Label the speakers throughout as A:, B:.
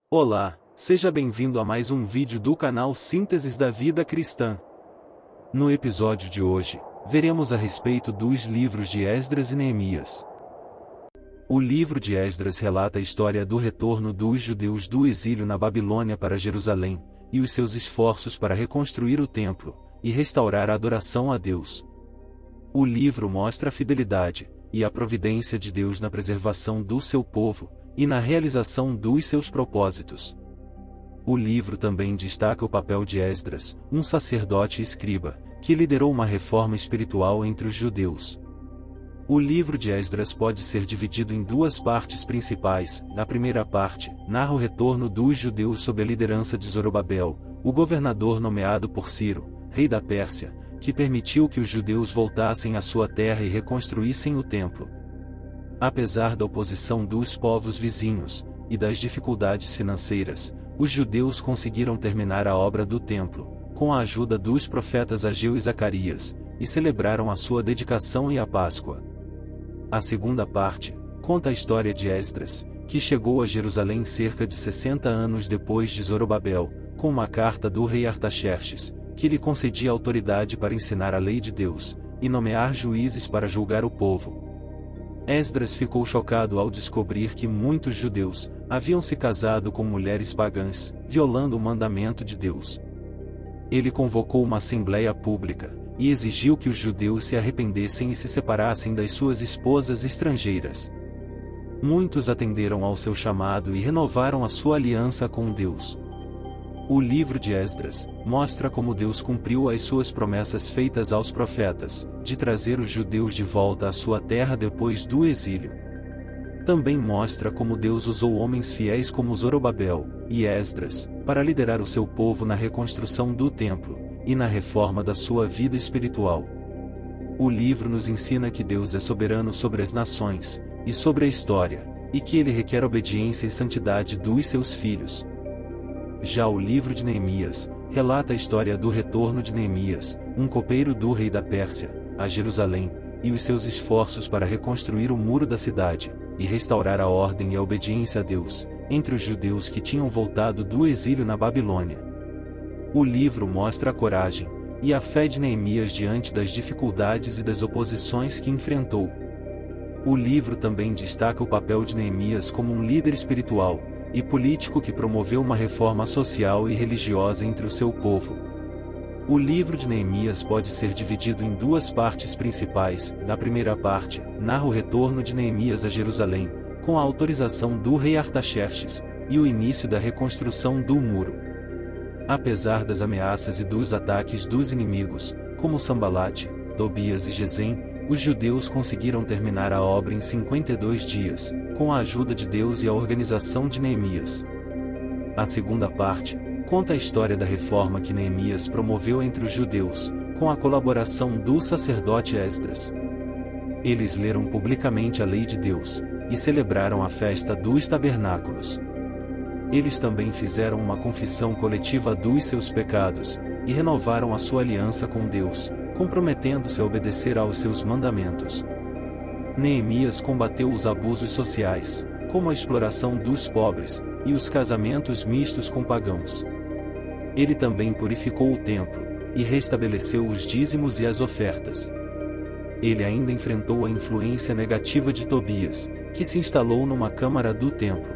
A: Olá, seja bem-vindo a mais um vídeo do canal Sínteses da Vida Cristã. No episódio de hoje, veremos a respeito dos livros de Esdras e Neemias. O livro de Esdras relata a história do retorno dos judeus do exílio na Babilônia para Jerusalém, e os seus esforços para reconstruir o templo, e restaurar a adoração a Deus. O livro mostra a fidelidade, e a providência de Deus na preservação do seu povo, e na realização dos seus propósitos. O livro também destaca o papel de Esdras, um sacerdote e escriba, que liderou uma reforma espiritual entre os judeus. O livro de Esdras pode ser dividido em duas partes principais. Na primeira parte, narra o retorno dos judeus sob a liderança de Zorobabel, o governador nomeado por Ciro, rei da Pérsia, que permitiu que os judeus voltassem à sua terra e reconstruíssem o templo. Apesar da oposição dos povos vizinhos, e das dificuldades financeiras, os judeus conseguiram terminar a obra do templo, com a ajuda dos profetas Ageu e Zacarias, e celebraram a sua dedicação e a Páscoa. A segunda parte, conta a história de Esdras, que chegou a Jerusalém cerca de 60 anos depois de Zorobabel, com uma carta do rei Artaxerxes, que lhe concedia autoridade para ensinar a lei de Deus, e nomear juízes para julgar o povo. Esdras ficou chocado ao descobrir que muitos judeus haviam se casado com mulheres pagãs, violando o mandamento de Deus. Ele convocou uma assembleia pública, e exigiu que os judeus se arrependessem e se separassem das suas esposas estrangeiras. Muitos atenderam ao seu chamado e renovaram a sua aliança com Deus. O livro de Esdras mostra como Deus cumpriu as suas promessas feitas aos profetas, de trazer os judeus de volta à sua terra depois do exílio. Também mostra como Deus usou homens fiéis como Zorobabel e Esdras, para liderar o seu povo na reconstrução do templo, e na reforma da sua vida espiritual. O livro nos ensina que Deus é soberano sobre as nações, e sobre a história, e que ele requer obediência e santidade dos seus filhos. Já o livro de Neemias relata a história do retorno de Neemias, um copeiro do rei da Pérsia, a Jerusalém, e os seus esforços para reconstruir o muro da cidade, e restaurar a ordem e a obediência a Deus, entre os judeus que tinham voltado do exílio na Babilônia. O livro mostra a coragem e a fé de Neemias diante das dificuldades e das oposições que enfrentou. O livro também destaca o papel de Neemias como um líder espiritual e político que promoveu uma reforma social e religiosa entre o seu povo. O livro de Neemias pode ser dividido em duas partes principais. Na primeira parte, narra o retorno de Neemias a Jerusalém, com a autorização do rei Artaxerxes, e o início da reconstrução do muro. Apesar das ameaças e dos ataques dos inimigos, como Sambalate, Tobias e Gesem, os judeus conseguiram terminar a obra em 52 dias, com a ajuda de Deus e a organização de Neemias. A segunda parte conta a história da reforma que Neemias promoveu entre os judeus, com a colaboração do sacerdote Esdras. Eles leram publicamente a lei de Deus, e celebraram a festa dos tabernáculos. Eles também fizeram uma confissão coletiva dos seus pecados, e renovaram a sua aliança com Deus, comprometendo-se a obedecer aos seus mandamentos. Neemias combateu os abusos sociais, como a exploração dos pobres, e os casamentos mistos com pagãos. Ele também purificou o templo, e restabeleceu os dízimos e as ofertas. Ele ainda enfrentou a influência negativa de Tobias, que se instalou numa câmara do templo.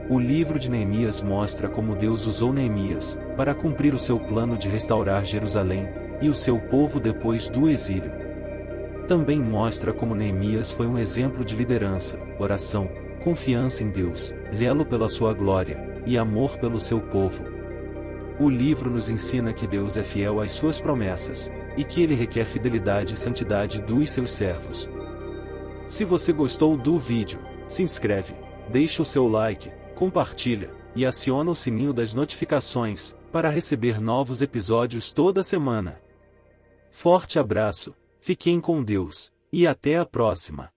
A: O livro de Neemias mostra como Deus usou Neemias para cumprir o seu plano de restaurar Jerusalém e o seu povo depois do exílio. Também mostra como Neemias foi um exemplo de liderança, oração, confiança em Deus, zelo pela sua glória e amor pelo seu povo. O livro nos ensina que Deus é fiel às suas promessas e que ele requer fidelidade e santidade dos seus servos. Se você gostou do vídeo, se inscreve, deixa o seu like, compartilha e aciona o sininho das notificações para receber novos episódios toda semana. Forte abraço, fiquem com Deus e até a próxima.